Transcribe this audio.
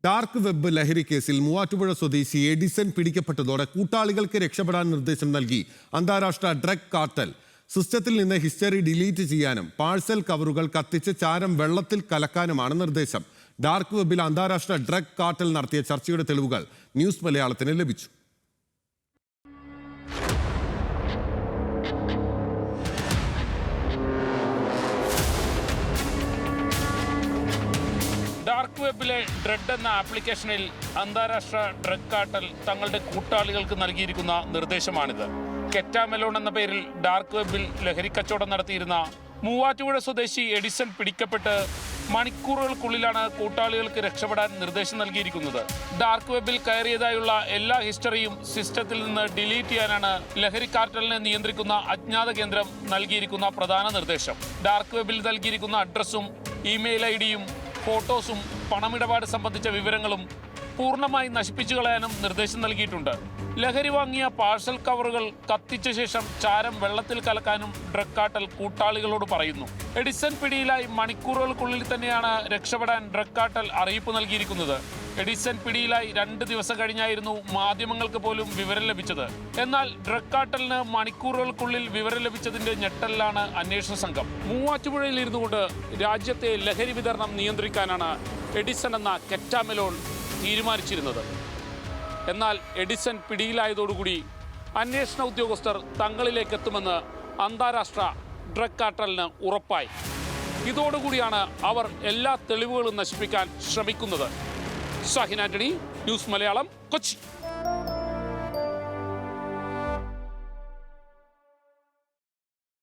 Dark web ലഹരി കേസിൽ മൂവാറ്റുപുഴ സ്വദേശി എഡിസൺ പിടിക്കപ്പെട്ടതോടെ കൂട്ടാളികൾക്ക് രക്ഷപ്പെടാൻ നിർദ്ദേശം നൽകി അന്താരാഷ്ട്ര ഡ്രഗ് കാർട്ടൽ. സിസ്റ്റത്തിൽ നിന്ന് ഹിസ്റ്ററി ഡിലീറ്റ് ചെയ്യാനും പാഴ്സൽ കവറുകൾ കത്തിച്ച് ചാരം വെള്ളത്തിൽ കലക്കാനുമാണ് നിർദ്ദേശം. ഡാർക്ക് വെബിൽ അന്താരാഷ്ട്ര ഡ്രഗ് കാർട്ടൽ നടത്തിയ ചർച്ചയുടെ തെളിവുകൾ ന്യൂസ് മലയാളത്തിന് ലഭിച്ചു. ഡാർക്ക് വെബിലെ ഡ്രഡ് എന്ന ആപ്ലിക്കേഷനിൽ അന്താരാഷ്ട്ര ഡ്രഗ് കാർട്ടൽ തങ്ങളുടെ കൂട്ടാളികൾക്ക് നൽകിയിരിക്കുന്ന നിർദ്ദേശമാണിത്. കെറ്റാമെലോൺ എന്ന പേരിൽ ഡാർക്ക് വെബിൽ ലഹരി കച്ചവടം നടത്തിയിരുന്ന മൂവാറ്റുപുഴ സ്വദേശി എഡിസൺ പിടിക്കപ്പെട്ട് മണിക്കൂറുകൾക്കുള്ളിലാണ് കൂട്ടാളികൾക്ക് രക്ഷപ്പെടാൻ നിർദ്ദേശം നൽകിയിരിക്കുന്നത്. ഡാർക്ക് വെബിൽ കയറിയതായുള്ള എല്ലാ ഹിസ്റ്ററിയും സിസ്റ്റത്തിൽ നിന്ന് ഡിലീറ്റ് ചെയ്യാനാണ് ലഹരി കാർട്ടലിനെ നിയന്ത്രിക്കുന്ന അജ്ഞാത കേന്ദ്രം നൽകിയിരിക്കുന്ന പ്രധാന നിർദ്ദേശം. ഡാർക്ക് വെബിൽ നൽകിയിരിക്കുന്ന അഡ്രസ്സും ഇമെയിൽ ഐഡിയും ഫോട്ടോസും പണമിടപാട് സംബന്ധിച്ച വിവരങ്ങളും പൂർണ്ണമായി നശിപ്പിച്ചു കളയാനും നിർദ്ദേശം നൽകിയിട്ടുണ്ട്. ലഹരി വാങ്ങിയ പാഴ്സൽ കവറുകൾ കത്തിച്ച ശേഷം ചാരം വെള്ളത്തിൽ കലക്കാനും ഡ്രഗ് കാർട്ടൽ കൂട്ടാളികളോട് പറയുന്നു. എഡിസൺ പിടിയിലായി മണിക്കൂറുകൾക്കുള്ളിൽ തന്നെയാണ് രക്ഷപ്പെടാൻ ഡ്രഗ് കാർട്ടൽ അറിയിപ്പ് നൽകിയിരിക്കുന്നത്. എഡിസൺ പിടിയിലായി 2 ദിവസം കഴിഞ്ഞായിരുന്നു മാധ്യമങ്ങൾക്ക് പോലും വിവരം ലഭിച്ചത്. എന്നാൽ ഡ്രഗ് കാർട്ടലിന് മണിക്കൂറുകൾക്കുള്ളിൽ വിവരം ലഭിച്ചതിന്റെ ഞെട്ടലിലാണ് അന്വേഷണ സംഘം. മൂവാറ്റുപുഴയിൽ ഇരുന്നുകൊണ്ട് രാജ്യത്തെ ലഹരി വിതരണം നിയന്ത്രിക്കാനാണ് എഡിസൺ എന്ന കെറ്റാമെലോൺ തീരുമാനിച്ചിരുന്നത്. എന്നാൽ എഡിസൺ പിടിയിലായതോടുകൂടി അന്വേഷണ ഉദ്യോഗസ്ഥർ തങ്ങളിലേക്ക് എത്തുമെന്ന് അന്താരാഷ്ട്ര ഡ്രഗ് കാർട്ടലിന് ഉറപ്പായി. ഇതോടുകൂടിയാണ് അവർ എല്ലാ തെളിവുകളും നശിപ്പിക്കാൻ ശ്രമിക്കുന്നത്. ഷാഹിൻ ആന്റണി, ന്യൂസ് മലയാളം, കൊച്ചി.